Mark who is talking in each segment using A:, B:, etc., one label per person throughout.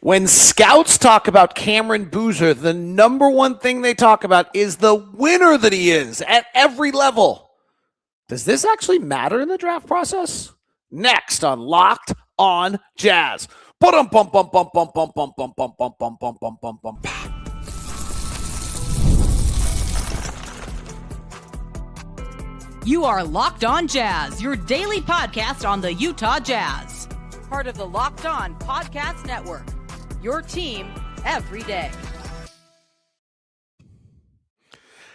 A: When scouts talk about Cameron Boozer, the number one thing they talk about is the winner that he is at every level. Does this actually matter in the draft process? Next on Locked on Jazz.
B: You are Locked on Jazz, your daily podcast on the Utah Jazz. Part of the Locked on Podcast Network. Your team every day.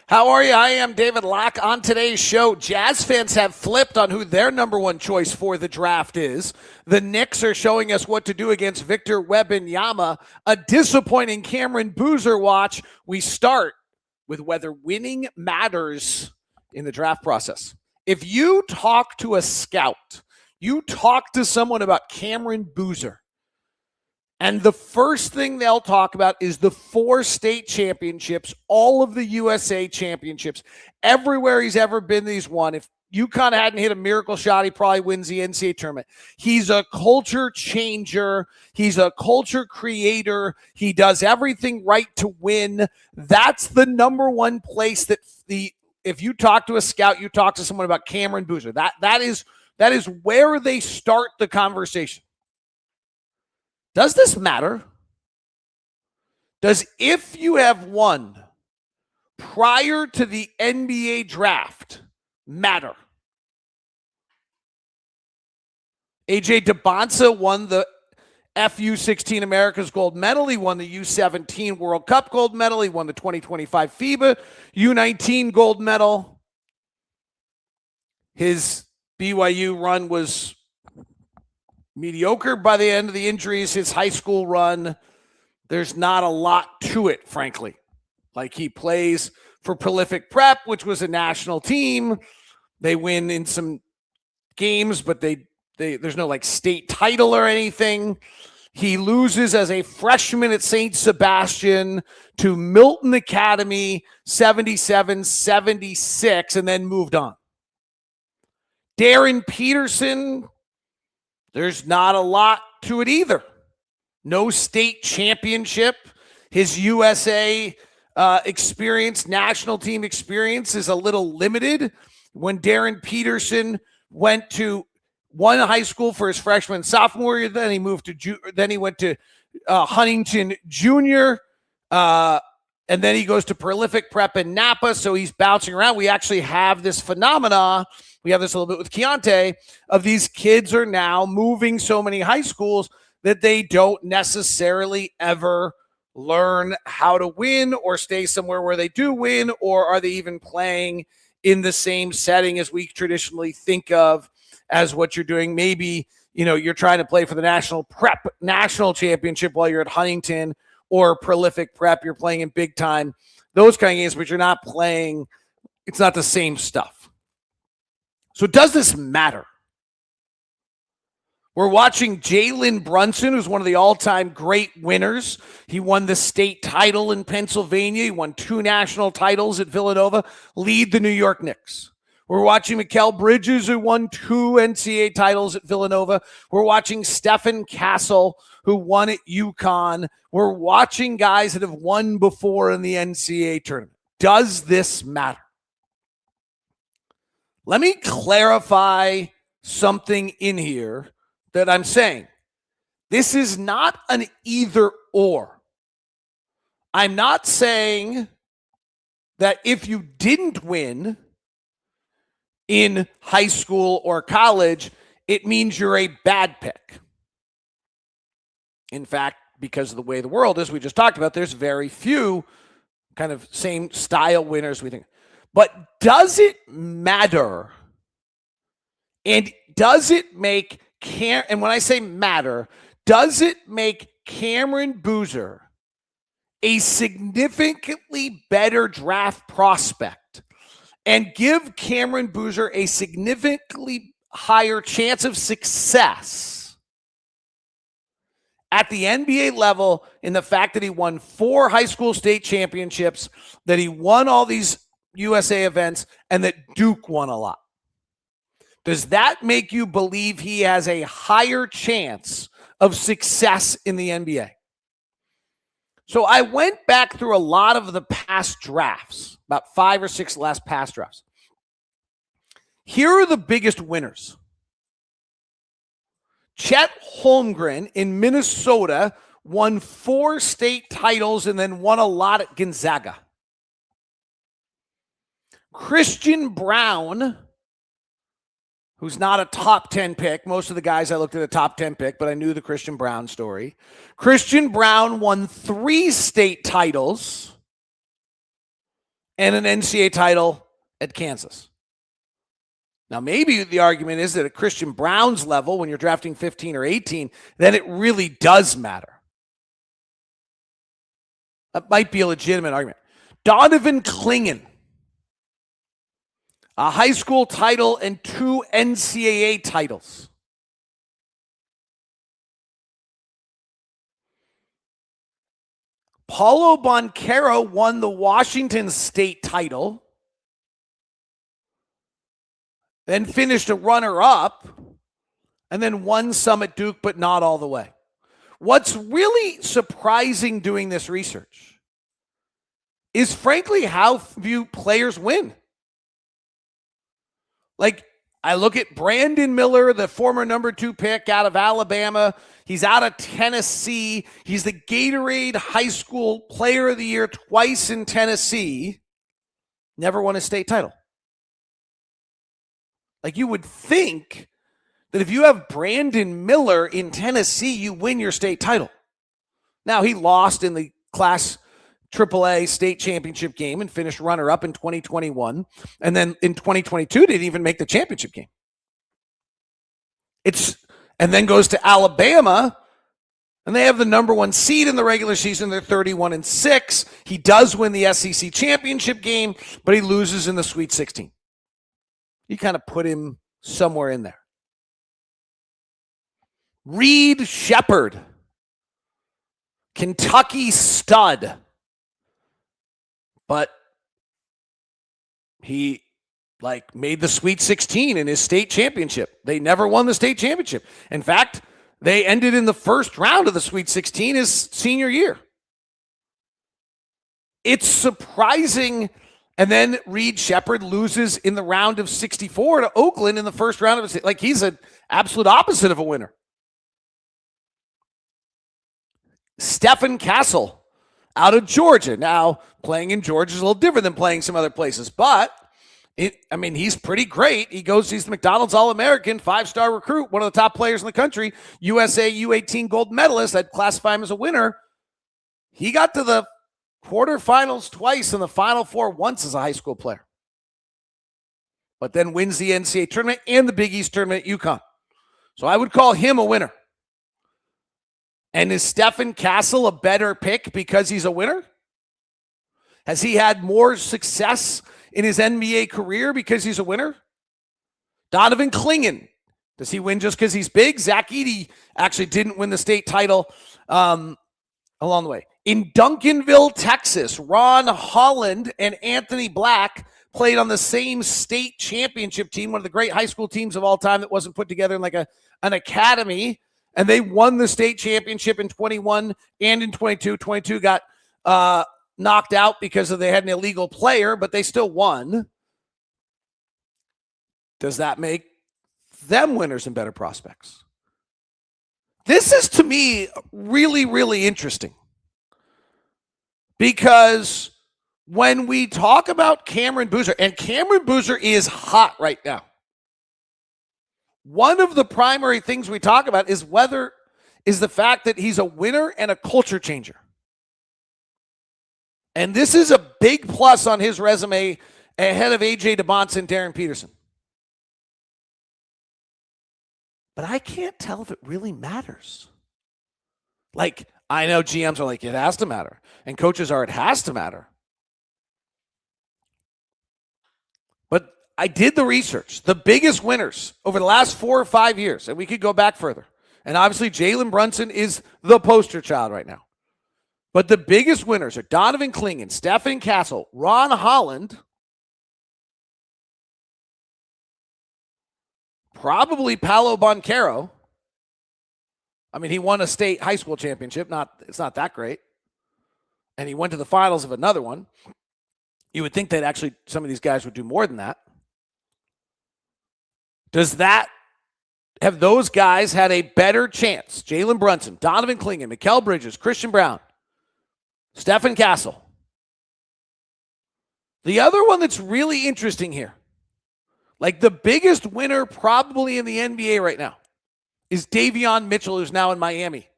A: How are you? I am David Locke. On today's show, Jazz fans have flipped on who their number one choice for the draft is. The Knicks are showing us what to do against Victor Wembanyama. A disappointing Cameron Boozer watch. We start with whether winning matters in the draft process. If you talk to a scout, you talk to someone about Cameron Boozer, and the first thing they'll talk about is the 4 state championships, all of the USA championships, everywhere he's ever been, he's won. If UConn hadn't hit a miracle shot, he probably wins the NCAA tournament. He's a culture changer. He's a culture creator. He does everything right to win. That's the number one place that if you talk to a scout, you talk to someone about Cameron Boozer. That is where they start the conversation. Does this matter? Does if you have won prior to the NBA draft matter? AJ Dybantsa won the FU16 America's gold medal. He won the U17 World Cup gold medal. He won the 2025 FIBA U19 gold medal. His BYU run was mediocre by the end of the injuries. His high school run, there's not a lot to it, frankly. Like, he plays for Prolific Prep, which was a national team. They win in some games, but there's no like state title or anything. He loses as a freshman at St. Sebastian to Milton Academy 77-76 and then moved on. Darryn Peterson, there's not a lot to it either. No state championship. His USA experience, national team experience, is a little limited. When Darryn Peterson went to one high school for his freshman and sophomore year, then he moved to then he went to Huntington Junior, and then he goes to Prolific Prep in Napa. So he's bouncing around. We actually have this phenomena. We have this a little bit with Keontae, of these kids are now moving so many high schools that they don't necessarily ever learn how to win or stay somewhere where they do win, or are they even playing in the same setting as we traditionally think of as what you're doing. Maybe, you're trying to play for the national championship while you're at Huntington or Prolific Prep. You're playing in big time, those kind of games, but you're not playing. It's not the same stuff. So does this matter? We're watching Jalen Brunson, who's one of the all-time great winners. He won the state title in Pennsylvania. He won 2 national titles at Villanova, lead the New York Knicks. We're watching Mikal Bridges, who won 2 NCAA titles at Villanova. We're watching Stefan Castle, who won at UConn. We're watching guys that have won before in the NCAA tournament. Does this matter? Let me clarify something in here that I'm saying. This is not an either or. I'm not saying that if you didn't win in high school or college, it means you're a bad pick. In fact, because of the way the world is, we just talked about, there's very few kind of same style winners, we think. But does it matter? And does it make and when I say matter, does it make Cameron Boozer a significantly better draft prospect and give Cameron Boozer a significantly higher chance of success at the NBA level in the fact that he won 4 high school state championships, that he won all these USA events, and that Duke won a lot? Does that make you believe he has a higher chance of success in the NBA? So I went back through a lot of the past drafts, about 5 or 6 last past drafts. Here are the biggest winners. Chet Holmgren in Minnesota won 4 state titles and then won a lot at Gonzaga. Christian Braun, who's not a top 10 pick. Most of the guys I looked at a top 10 pick, but I knew the Christian Braun story. Christian Braun won 3 state titles and an NCAA title at Kansas. Now, maybe the argument is that at Christian Braun's level, when you're drafting 15 or 18, then it really does matter. That might be a legitimate argument. Donovan Clingan, a high school title and 2 NCAA titles. Paulo Banchero won the Washington State title, then finished a runner-up, and then won some at Duke, but not all the way. What's really surprising doing this research is, frankly, how few players win. Like, I look at Brandon Miller, the former number 2 pick out of Alabama. He's out of Tennessee. He's the Gatorade High School Player of the Year twice in Tennessee. Never won a state title. Like, you would think that if you have Brandon Miller in Tennessee, you win your state title. Now, he lost in the Class AAA state championship game and finished runner-up in 2021. And then in 2022, didn't even make the championship game. And then goes to Alabama, and they have the number 1 seed in the regular season. They're 31-6. He does win the SEC championship game, but he loses in the Sweet 16. You kind of put him somewhere in there. Reed Shepherd, Kentucky stud. But he made the Sweet 16 in his state championship. They never won the state championship. In fact, they ended in the first round of the Sweet 16 his senior year. It's surprising. And then Reed Shepherd loses in the round of 64 to Oakland in the first round of it. He's an absolute opposite of a winner. Stefan Castle out of Georgia. Now, playing in Georgia is a little different than playing some other places, but he's pretty great. He's the McDonald's All-American, 5-star recruit, one of the top players in the country, USA U18 gold medalist. I'd classify him as a winner. He got to the quarterfinals twice and the Final Four once as a high school player. But then wins the NCAA tournament and the Big East tournament at UConn. So I would call him a winner. And is Stefan Castle a better pick because he's a winner? Has he had more success in his NBA career because he's a winner? Donovan Clingan, does he win just because he's big? Zach Edey actually didn't win the state title along the way. In Duncanville, Texas, Ron Holland and Anthony Black played on the same state championship team, one of the great high school teams of all time that wasn't put together in an academy. And they won the state championship in 21 and in 22. 22 got knocked out because they had an illegal player, but they still won. Does that make them winners and better prospects? This is, to me, really, really interesting. Because when we talk about Cameron Boozer, and Cameron Boozer is hot right now. One of the primary things we talk about is the fact that he's a winner and a culture changer. And this is a big plus on his resume ahead of AJ Dybantsa and Darryn Peterson. But I can't tell if it really matters. I know GMs are it has to matter. And coaches are, it has to matter. But I did the research. The biggest winners over the last 4 or 5 years, and we could go back further. And obviously Jalen Brunson is the poster child right now. But the biggest winners are Donovan Clingan, Stefan Castle, Ron Holland, probably Paulo Banchero. He won a state high school championship. It's not that great. and he went to the finals of another one. You would think that actually some of these guys would do more than that. Have those guys had a better chance? Jalen Brunson, Donovan Clingan, Mikal Bridges, Christian Braun, Stefan Castle. The other one that's really interesting here, like the biggest winner probably in the NBA right now, is Davion Mitchell, who's now in Miami.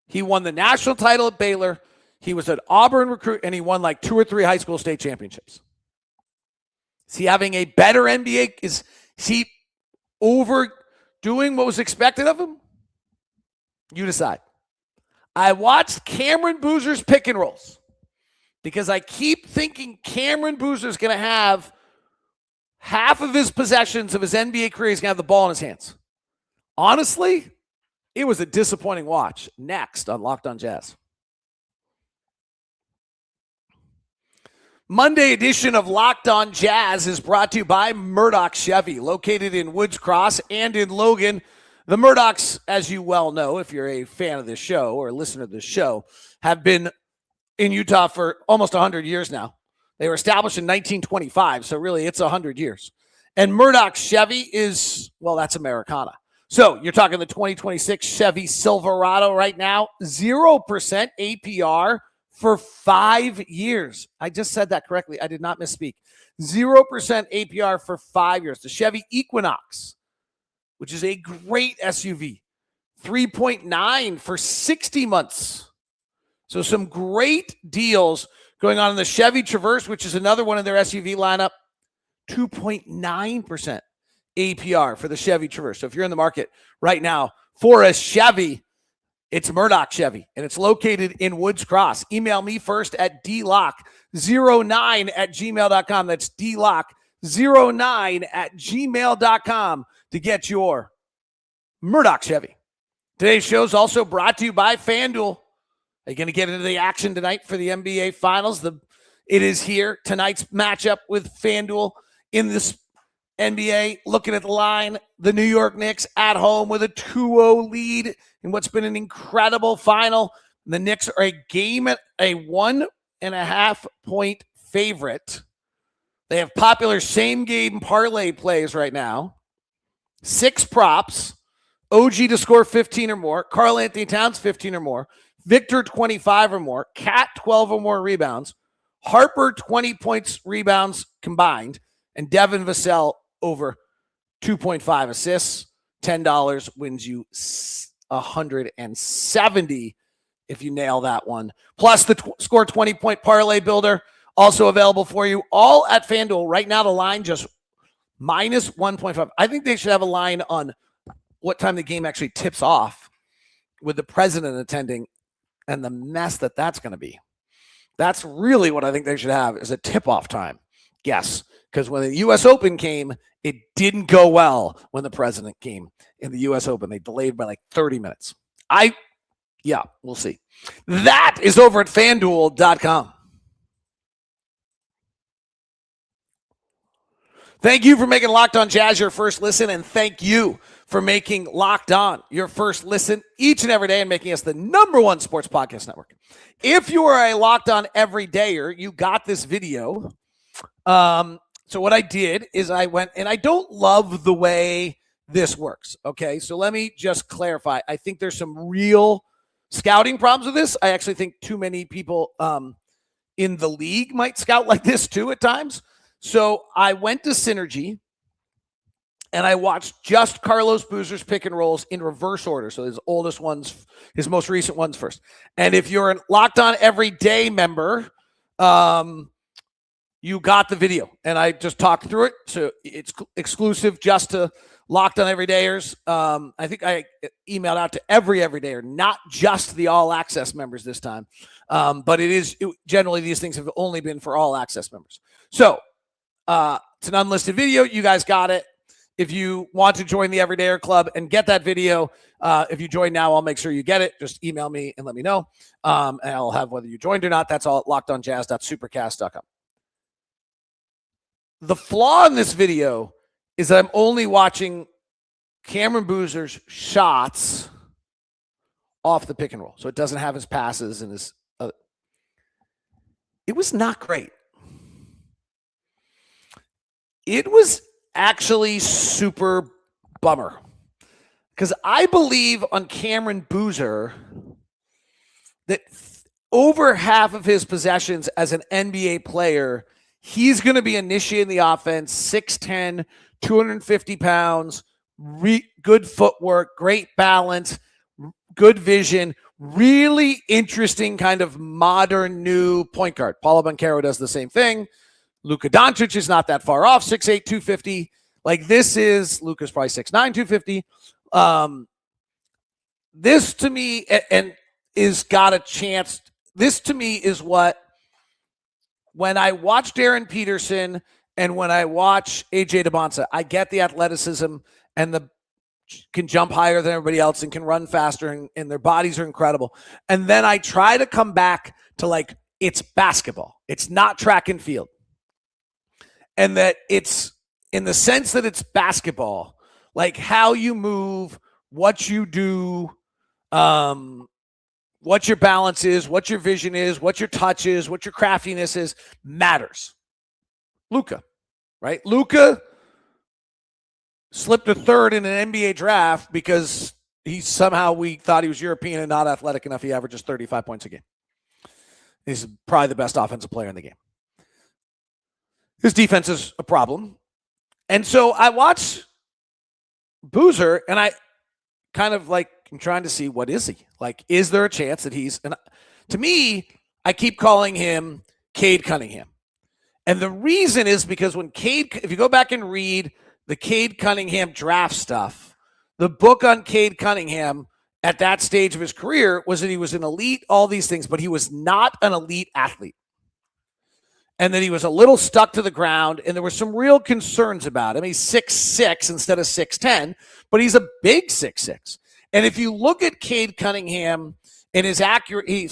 A: He won the national title at Baylor. He was an Auburn recruit, and he won like 2 or 3 high school state championships. Is he having a better NBA? Is he overdoing what was expected of him? You decide. I watched Cameron Boozer's pick and rolls because I keep thinking Cameron Boozer's going to have half of his possessions of his NBA career. He's going to have the ball in his hands. Honestly, it was a disappointing watch. Next on Locked on Jazz. Monday edition of Locked on Jazz is brought to you by Murdoch Chevy, located in Woods Cross and in Logan. The Murdochs, as you well know, if you're a fan of this show or a listener to this show, have been in Utah for almost 100 years now. They were established in 1925, so really it's 100 years. And Murdoch Chevy is, well, that's Americana. So you're talking the 2026 Chevy Silverado right now, 0% APR for 5 years. I just said that correctly. I did not misspeak. 0% APR for 5 years. The Chevy Equinox, which is a great SUV, 3.9 for 60 months. So some great deals going on in the Chevy Traverse, which is another one in their SUV lineup, 2.9% APR for the Chevy Traverse. So if you're in the market right now for a Chevy, it's Murdoch Chevy, and it's located in Woods Cross. Email me first at dlock09@gmail.com. That's dlock09@gmail.com to get your Murdoch Chevy. Today's show is also brought to you by FanDuel. Are you going to get into the action tonight for the NBA Finals? It is here. Tonight's matchup with FanDuel in this NBA. Looking at the line, the New York Knicks at home with a 2-0 lead in what's been an incredible final. The Knicks are a 1.5 point favorite. They have popular same game parlay plays right now. 6 props. OG to score 15 or more. Karl Anthony Towns 15 or more. Victor 25 or more. Cat 12 or more rebounds. Harper 20 points, rebounds combined. And Devin Vassell over 2.5 assists. $10 wins you $170 if you nail that one. Plus the score 20-point parlay builder, also available for you, all at FanDuel. Right now, the line just minus 1.5. I think they should have a line on what time the game actually tips off with the president attending and the mess that's going to be. That's really what I think they should have is a tip-off time. Yes, because when the U.S. Open came, it didn't go well when the president came in the U.S. Open. They delayed by like 30 minutes. We'll see. That is over at FanDuel.com. Thank you for making Locked On Jazz your first listen, and thank you for making Locked On your first listen each and every day and making us the #1 sports podcast network. If you are a Locked On everydayer, you got this video. So what I did is I went, and I don't love the way this works, okay? So let me just clarify. I think there's some real scouting problems with this. I actually think too many people in the league might scout like this too at times. So I went to Synergy, and I watched just Carlos Boozer's pick and rolls in reverse order. So his oldest ones, his most recent ones first. And if you're a Locked On Everyday member, you got the video, and I just talked through it. So it's exclusive just to Locked On Everydayers. I think I emailed out to every everydayer, not just the All Access members this time. But generally these things have only been for All Access members. So it's an unlisted video. You guys got it. If you want to join the Everydayer Club and get that video, if you join now, I'll make sure you get it. Just email me and let me know. And I'll have whether you joined or not. That's all at lockedonjazz.supercast.com. The flaw in this video is that I'm only watching Cameron Boozer's shots off the pick and roll. So it doesn't have his passes and his. It was not great. It was actually super bummer. Because I believe on Cameron Boozer that over half of his possessions as an NBA player, he's going to be initiating the offense, 6'10", 250 pounds, good footwork, great balance, good vision, really interesting kind of modern new point guard. Paulo Banchero does the same thing. Luka Doncic is not that far off, 6'8", 250. Like this is, Luka's probably 6'9", 250. This to me, and is got a chance. This to me is what, when I watch Darryn Peterson and when I watch AJ Dybantsa, I get the athleticism and can jump higher than everybody else and can run faster and their bodies are incredible. And then I try to come back to like, it's basketball. It's not track and field. And that it's in the sense that it's basketball, like how you move, what you do, what your balance is, what your vision is, what your touch is, what your craftiness is, matters. Luka, right? Luka slipped a third in an NBA draft because we thought he was European and not athletic enough. He averages 35 points a game. He's probably the best offensive player in the game. His defense is a problem. And so I watch Boozer and I kind of like, I'm trying to see, what is he? Like, is there a chance that he's, and to me, I keep calling him Cade Cunningham. And the reason is because when if you go back and read the Cade Cunningham draft stuff, the book on Cade Cunningham at that stage of his career was that he was an elite, all these things, but he was not an elite athlete. And that he was a little stuck to the ground, and there were some real concerns about him. He's 6'6" instead of 6'10", but he's a big 6'6". And if you look at Cade Cunningham and his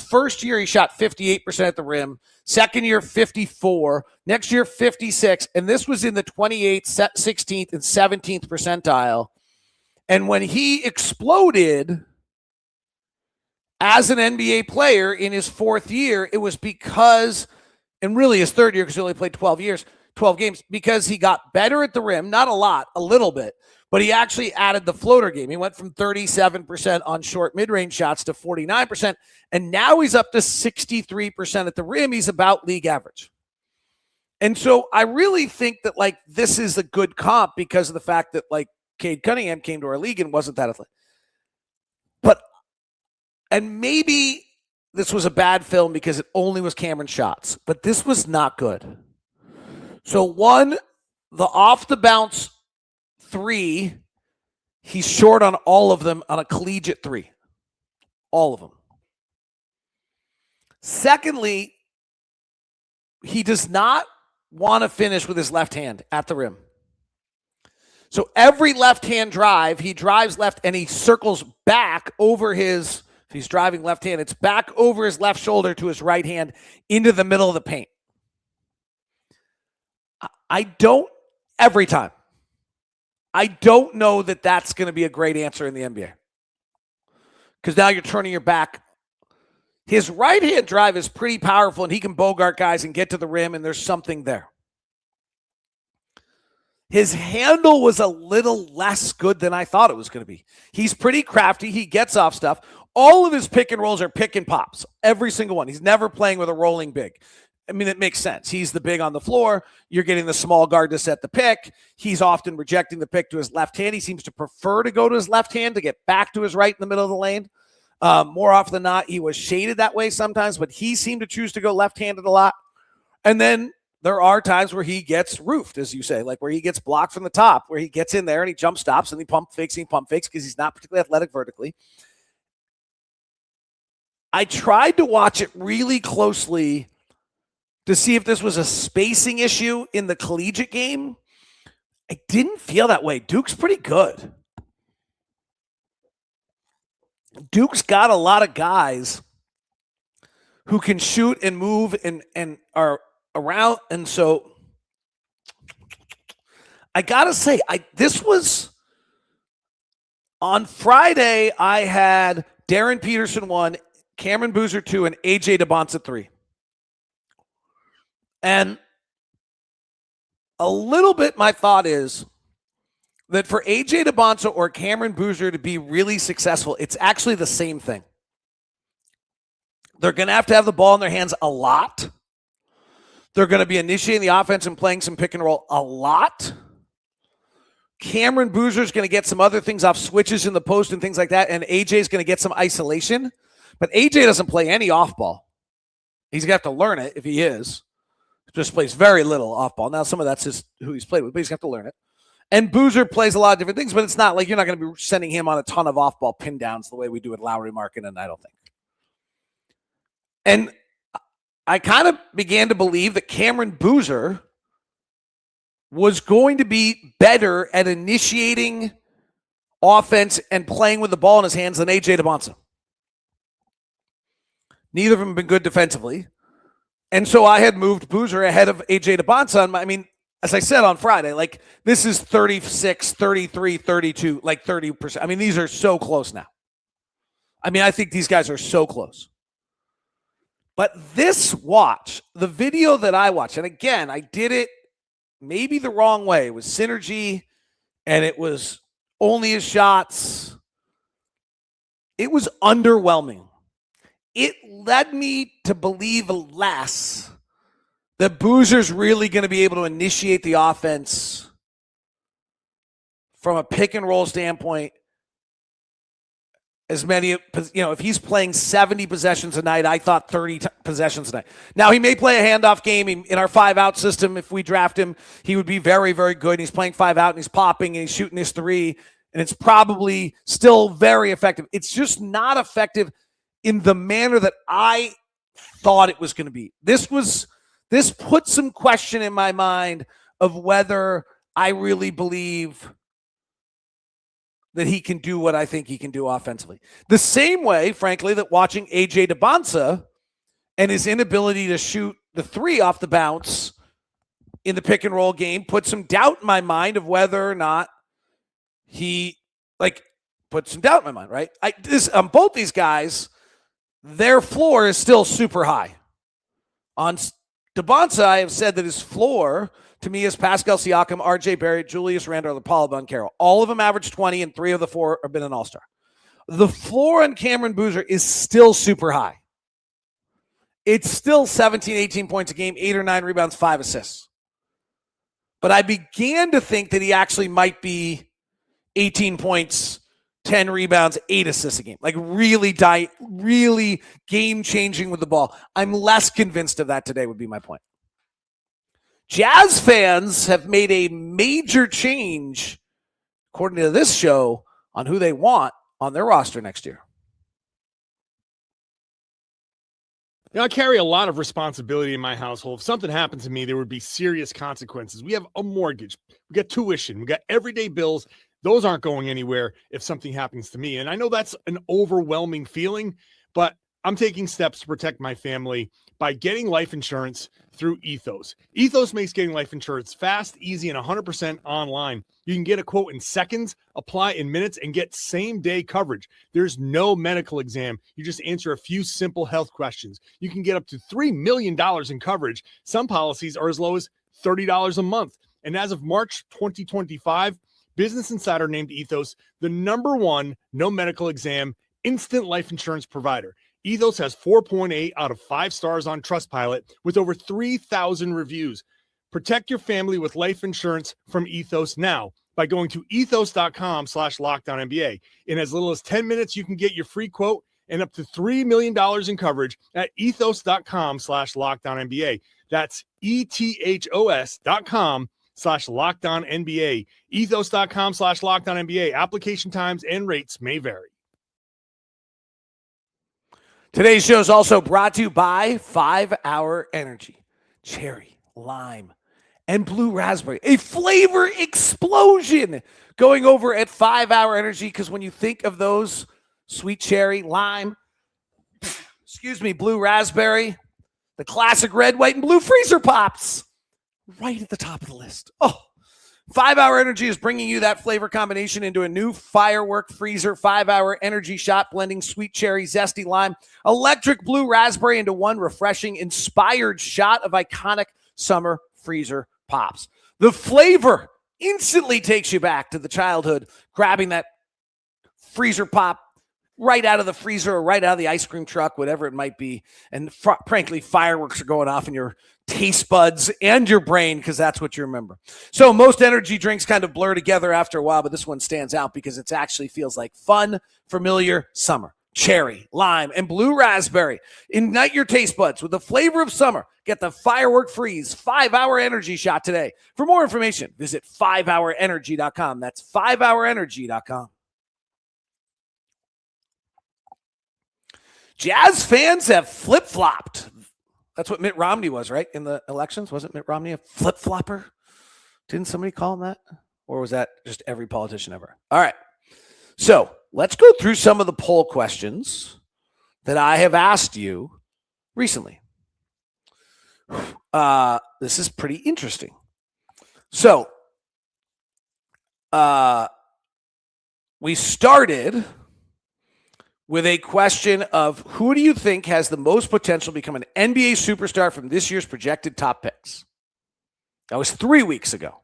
A: first year he shot 58% at the rim, second year 54, next year 56, and this was in the 28th, 16th, and 17th percentile. And when he exploded as an NBA player in his fourth year, it was because, and really his third year because he only played 12 games, because he got better at the rim, not a lot, a little bit, but he actually added the floater game. He went from 37% on short mid-range shots to 49%, and now he's up to 63% at the rim. He's about league average. And so I really think that, like, this is a good comp because of the fact that, like, Cade Cunningham came to our league and wasn't that athletic. And maybe this was a bad film because it only was Cameron's shots, but this was not good. So one, the off-the-bounce three, he's short on all of them on a collegiate three. All of them. Secondly, he does not want to finish with his left hand at the rim. So every left-hand drive, he drives left and he circles back over his, if he's driving left hand, it's back over his left shoulder to his right hand into the middle of the paint. Every time. I don't know that that's going to be a great answer in the NBA. Because now you're turning your back. His right-hand drive is pretty powerful, and he can bogart guys and get to the rim, and there's something there. His handle was a little less good than I thought it was going to be. He's pretty crafty. He gets off stuff. All of his pick and rolls are pick and pops. Every single one. He's never playing with a rolling big. I mean, it makes sense. He's the big on the floor. You're getting the small guard to set the pick. He's often rejecting the pick to his left hand. He seems to prefer to go to his left hand to get back to his right in the middle of the lane. More often than not, he was shaded that way sometimes, but he seemed to choose to go left-handed a lot. And then there are times where he gets roofed, as you say, like where he gets blocked from the top, where he gets in there and he jump stops and he pump fakes because he's not particularly athletic vertically. I tried to watch it really closely to see if this was a spacing issue in the collegiate game. I didn't feel that way. Duke's pretty good. Duke's got a lot of guys who can shoot and move and are around. And so I got to say, this was on Friday. I had Darryn Peterson 1, Cameron Boozer 2, and AJ Dybantsa 3. And a little bit my thought is that for AJ Dybantsa or Cameron Boozer to be really successful, it's actually the same thing. They're going to have the ball in their hands a lot. They're going to be initiating the offense and playing some pick and roll a lot. Cameron Boozer is going to get some other things off switches in the post and things like that, and AJ is going to get some isolation. But AJ doesn't play any off ball. He's going to have to learn it if he is. He just plays very little off ball. Now, some of that's just who he's played with, but he's going to have to learn it. And Boozer plays a lot of different things, but it's not like you're not going to be sending him on a ton of off ball pin downs the way we do with Lowry Markkanen, I don't think. And I kind of began to believe that Cameron Boozer was going to be better at initiating offense and playing with the ball in his hands than AJ Dybantsa. Neither of them have been good defensively. And so I had moved Boozer ahead of AJ Dybantsa. I mean, as I said on Friday, like this is 36, 33, 32, like 30%. I mean, these are so close now. I mean, I think these guys are so close. But this watch, the video that I watched, and again, I did it maybe the wrong way. It was synergy, and it was only his shots. It was underwhelming. It led me to believe less that Boozer's really going to be able to initiate the offense from a pick and roll standpoint. As many, if he's playing 70 possessions a night, I thought 30 possessions a night. Now, he may play a handoff game in our 5-out system. If we draft him, he would be very, very good. He's playing 5-out, and he's popping, and he's shooting his 3, and it's probably still very effective. It's just not effective in the manner that I thought it was going to be. This put some question in my mind of whether I really believe that he can do what I think he can do offensively. The same way, frankly, that watching AJ Dybantsa and his inability to shoot the 3 off the bounce in the pick and roll game put some doubt in my mind of whether or not he put some doubt in my mind, right? Both these guys, their floor is still super high. On Dybantsa, I have said that his floor to me is Pascal Siakam, RJ Barrett, Julius Randle, Paolo Banchero. All of them average 20, and 3 of the 4 have been an all-star. The floor on Cameron Boozer is still super high. It's still 17, 18 points a game, 8 or 9 rebounds, 5 assists. But I began to think that he actually might be 18 points, 10 rebounds, 8 assists a game. Like really game-changing with the ball. I'm less convinced of that today would be my point. Jazz fans have made a major change, according to this show, on who they want on their roster next year.
C: I carry a lot of responsibility in my household. If something happened to me, there would be serious consequences. We have a mortgage. We got tuition. We got everyday bills. Those aren't going anywhere if something happens to me. And I know that's an overwhelming feeling, but I'm taking steps to protect my family by getting life insurance through Ethos. Ethos makes getting life insurance fast, easy, and 100% online. You can get a quote in seconds, apply in minutes, and get same-day coverage. There's no medical exam. You just answer a few simple health questions. You can get up to $3 million in coverage. Some policies are as low as $30 a month. And as of March 2025, Business Insider named Ethos the #1 no medical exam instant life insurance provider. Ethos has 4.8 out of 5 stars on Trustpilot with over 3,000 reviews. Protect your family with life insurance from Ethos now by going to ethos.com/LockedOnNBA. In as little as 10 minutes, you can get your free quote and up to $3 million in coverage at ethos.com/LockedOnNBA. That's ethos.com/LockedOnNBA. Ethos.com/LockedOnNBA. Application times and rates may vary.
A: Today's show is also brought to you by 5-Hour Energy. Cherry, lime, and blue raspberry. A flavor explosion going over at 5-Hour Energy, because when you think of those sweet cherry, lime, blue raspberry, the classic red, white, and blue freezer pops, right at the top of the list. Oh, 5 Hour Energy is bringing you that flavor combination into a new Firework Freezer 5 Hour Energy shot, blending sweet cherry, zesty lime, electric blue raspberry into one refreshing, inspired shot of iconic summer freezer pops. The flavor instantly takes you back to the childhood, grabbing that freezer pop right out of the freezer or right out of the ice cream truck, whatever it might be. And frankly, fireworks are going off in your taste buds and your brain because that's what you remember. So most energy drinks kind of blur together after a while, but this one stands out because it actually feels like fun, familiar summer. Cherry, lime, and blue raspberry. Ignite your taste buds with the flavor of summer. Get the Firework Freeze 5 Hour Energy shot today. For more information, visit 5hourenergy.com. That's 5hourenergy.com. Jazz fans have flip-flopped. That's what Mitt Romney was, right? In the elections, wasn't Mitt Romney a flip-flopper? Didn't somebody call him that? Or was that just every politician ever? All right. So let's go through some of the poll questions that I have asked you recently. This is pretty interesting. So we started with a question of who do you think has the most potential to become an NBA superstar from this year's projected top picks? That was 3 weeks ago.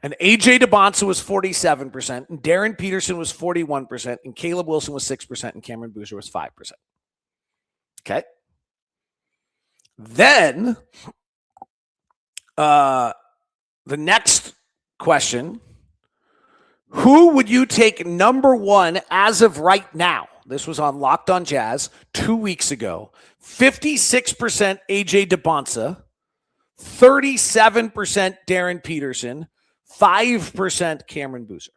A: And AJ Dybantsa was 47%, and Darryn Peterson was 41%, and Caleb Wilson was 6%, and Cameron Boozer was 5%. Okay. Then the next question, who would you take number one as of right now? This was on Locked on Jazz 2 weeks ago. 56% AJ Dybantsa, 37% Darryn Peterson, 5% Cameron Boozer.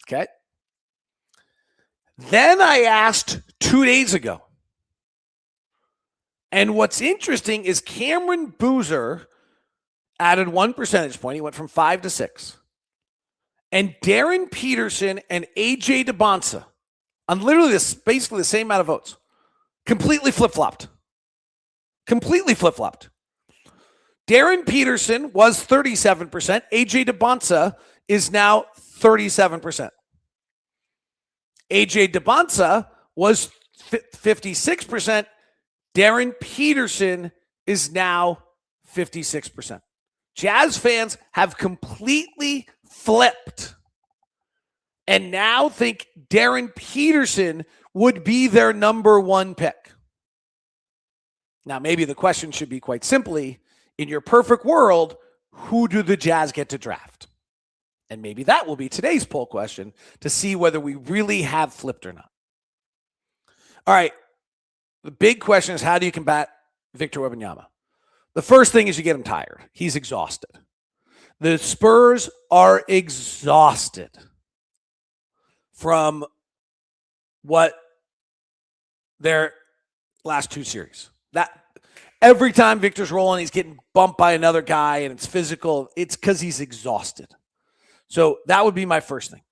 A: Okay. Then I asked 2 days ago. And what's interesting is Cameron Boozer added 1 percentage point. He went from 5 to 6. And Darryn Peterson and AJ Dybantsa, on literally this, basically the same amount of votes, completely flip-flopped. Completely flip-flopped. Darryn Peterson was 37%. AJ Dybantsa is now 37%. AJ Dybantsa was 56%. Darryn Peterson is now 56%. Jazz fans have completely flipped and now think Darryn Peterson would be their number one pick. Now, maybe the question should be quite simply, in your perfect world, who do the Jazz get to draft? And maybe that will be today's poll question to see whether we really have flipped or not. All right. The big question is, how do you combat Victor Wembanyama? The first thing is you get him tired. He's exhausted. The Spurs are exhausted from what their last two series. That every time Victor's rolling, he's getting bumped by another guy and it's physical. It's because he's exhausted. So that would be my first thing.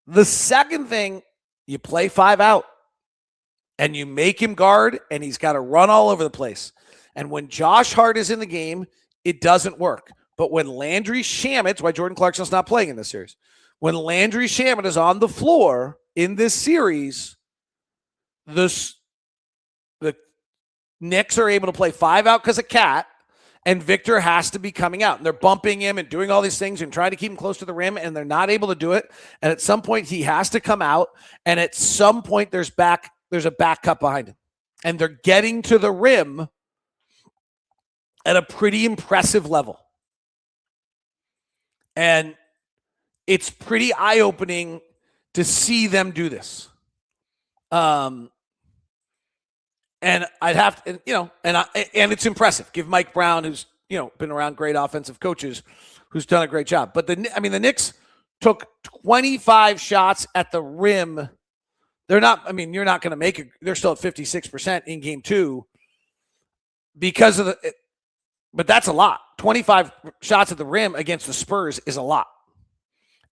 A: The second thing, you play 5 out and you make him guard and he's got to run all over the place. And when Josh Hart is in the game, it doesn't work. But when Landry Shamet's, why Jordan Clarkson's not playing in this series, when Landry Shamet is on the floor in this series, the Knicks are able to play 5 out because of Cat, and Victor has to be coming out. And they're bumping him and doing all these things and trying to keep him close to the rim, and they're not able to do it. And at some point, he has to come out, and at some point, there's a back cut behind him. And they're getting to the rim at a pretty impressive level. And it's pretty eye-opening to see them do this. And I'd have to, and it's impressive. Give Mike Brown, who's, been around great offensive coaches, who's done a great job. But the Knicks took 25 shots at the rim. They're not, you're not going to make it. They're still at 56% in game 2 because of but that's a lot. 25 shots at the rim against the Spurs is a lot.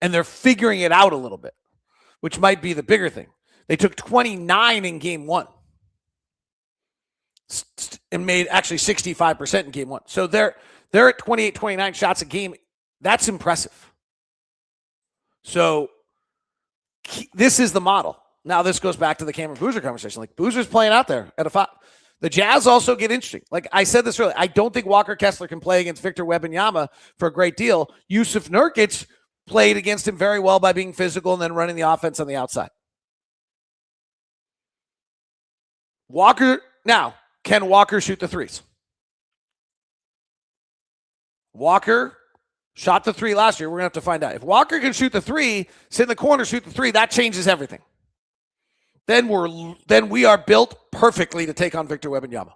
A: And they're figuring it out a little bit, which might be the bigger thing. They took 29 in game 1 and made actually 65% in game 1. So they're at 28, 29 shots a game. That's impressive. So this is the model. Now this goes back to the Cameron Boozer conversation. Like Boozer's playing out there at a 5. The Jazz also get interesting. Like I said this earlier, I don't think Walker Kessler can play against Victor Wembanyama for a great deal. Yusuf Nurkic played against him very well by being physical and then running the offense on the outside. Can Walker shoot the threes? Walker shot the 3 last year. We're going to have to find out. If Walker can shoot the 3, sit in the corner, shoot the 3, that changes everything. Then we are built perfectly to take on Victor Wembanyama.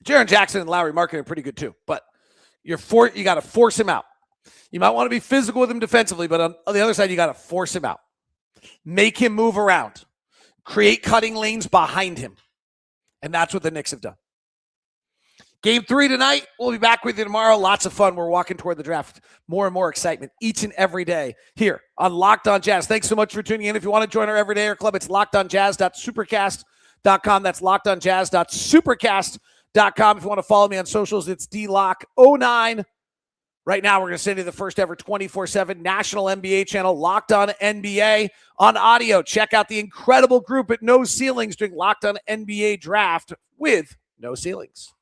A: Jaren Jackson and Lauri Markkanen are pretty good too, but you got to force him out. You might want to be physical with him defensively, but on the other side, you got to force him out. Make him move around. Create cutting lanes behind him. And that's what the Knicks have done. Game 3 tonight. We'll be back with you tomorrow. Lots of fun. We're walking toward the draft. More and more excitement each and every day here on Locked On Jazz. Thanks so much for tuning in. If you want to join our Everydayer Club, it's lockedonjazz.supercast.com. That's lockedonjazz.supercast.com. If you want to follow me on socials, it's DLock09. Right now, we're going to send you the first ever 24/7 national NBA channel, Locked On NBA, on audio. Check out the incredible group at No Ceilings doing Locked On NBA Draft with No Ceilings.